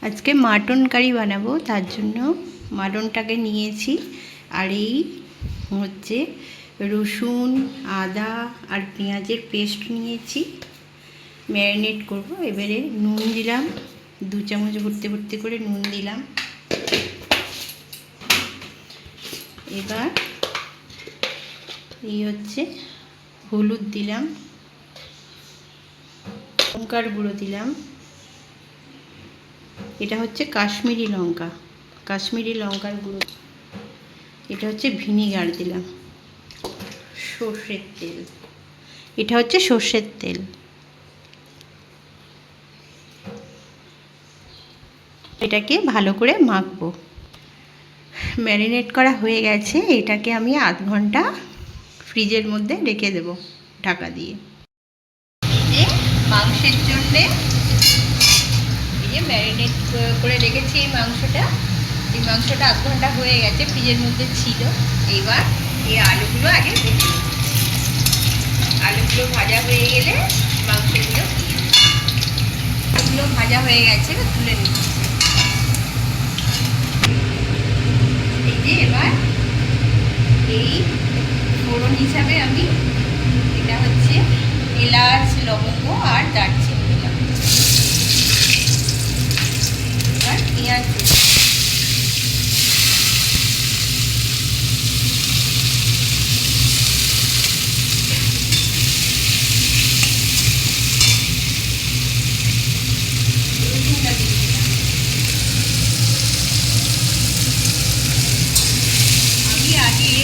আজকে mutton curry বানাবো, তার জন্য মাটনটাকে নিয়েছি। আর এই হচ্ছে রসুন, আদা আর পেঁয়াজের পেস্ট নিয়েছি, ম্যারিনেট করব। এবারে নুন দিলাম, 2 চামচ ভর্তি ভর্তি করে নুন দিলাম। এবার এই হচ্ছে হলুদ দিলাম, লঙ্কার গুঁড়ো দিলাম, এটা হচ্ছে কাশ্মীরি লঙ্কা, কাশ্মীরি লঙ্কার গুঁড়ো, এটা হচ্ছে ভিনিগার দিলাম, সর্ষের তেল, এটা হচ্ছে সর্ষের তেল। এটাকে ভালো করে মাখবো। ম্যারিনেট করা হয়ে গেছে, এটাকে আমি আধ ঘন্টা ফ্রিজের মধ্যে রেখে দেব ঢাকা দিয়ে। এই যে মাংসের জন্যে এই যে ম্যারিনেট করে রেখেছি এই মাংসটা আধ ঘন্টা হয়ে গেছে, ফ্রিজের মধ্যে ছিল। এইবার এই আলুগুলো আগে ভেজে নেব। আলুগুলো ভাজা হয়ে গেলে মাংসগুলো ভাজা হয়ে গেছে, তুলে নিচ্ছি। এই যে এবার এই ফোড়ন হিসাবে আমি এটা হচ্ছে এলাচ, লবঙ্গ আর দারচিনি দিলাম। এবার পেঁয়াজ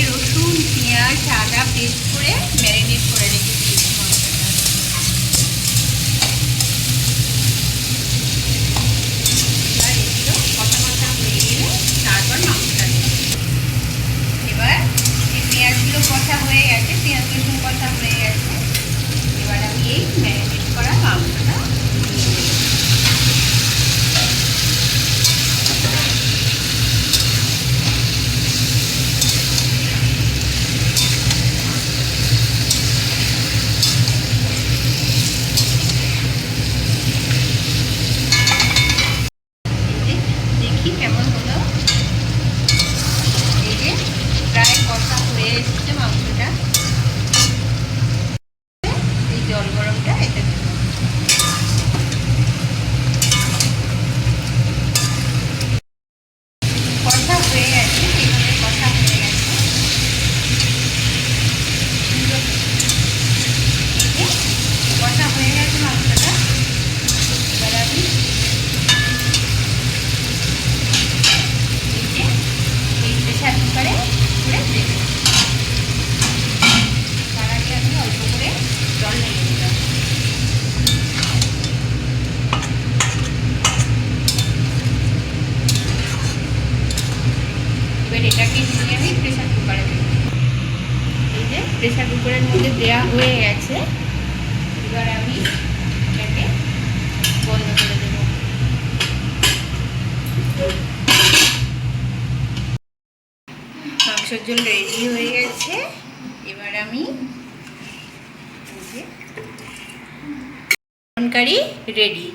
রসুন, পেঁয়াজ, আদা পেস্ট করে ম্যারিনেট করে রেখেছি। এবার এগুলো কষা কষা হয়ে গেলে তারপর মাংসটা দেবো। এবার এই পেঁয়াজগুলো কষা হয়ে গেছে, পেঁয়াজ রসুন কষা হয়ে গেছে। এবার আমি এই ম্যারিনেট করা মাংসটা কেমন হলো। এই যে প্রায় কষা হয়ে এসেছে মাংসটা। এই জল গরমটা এটা কষা হয়ে গেছে, এইভাবে কষা হয়ে গেছে। কষা হয়ে গেছে মাংসটা। এবার আমি প্রেসার কুকারে করে দেব। তার আগে আমি অল্প করে জল ঢেলে দিলাম। এবার এটাকে নিয়ে আমি প্রেসার কুকারে দেব। এই যে প্রেসার কুকারের মধ্যে দেওয়া হয়ে গেছে। এবার আমি এটাকে বন্ধ করে দেব। মাংসের ঝোল রেডি হয়ে গেছে। এবার আমি মাটন কারি রেডি।